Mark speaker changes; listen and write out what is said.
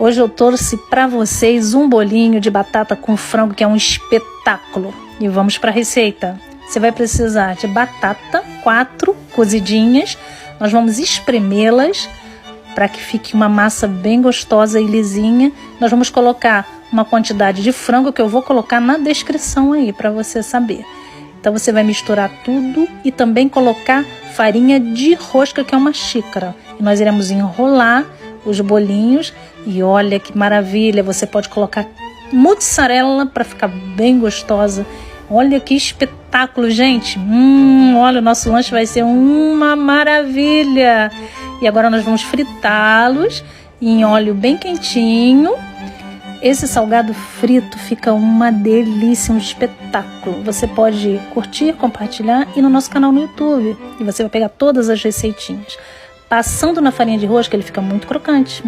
Speaker 1: Hoje eu trouxe para vocês um bolinho de batata com frango que é um espetáculo. E vamos para a receita. Você vai precisar de batata, 4 cozidinhas. Nós vamos espremê-las para que fique uma massa bem gostosa e lisinha. Nós vamos colocar uma quantidade de frango que eu vou colocar na descrição aí para você saber. Então você vai misturar tudo e também colocar farinha de rosca, que é uma xícara. E nós iremos enrolar os bolinhos e olha que maravilha, você pode colocar mussarela para ficar bem gostosa. Olha que espetáculo, gente. Olha, o nosso lanche vai ser uma maravilha. E agora nós vamos fritá-los em óleo bem quentinho. Esse salgado frito fica uma delícia, um espetáculo. Você pode curtir, compartilhar e no nosso canal no YouTube. E você vai pegar todas as receitinhas. Passando na farinha de rosca, ele fica muito crocante.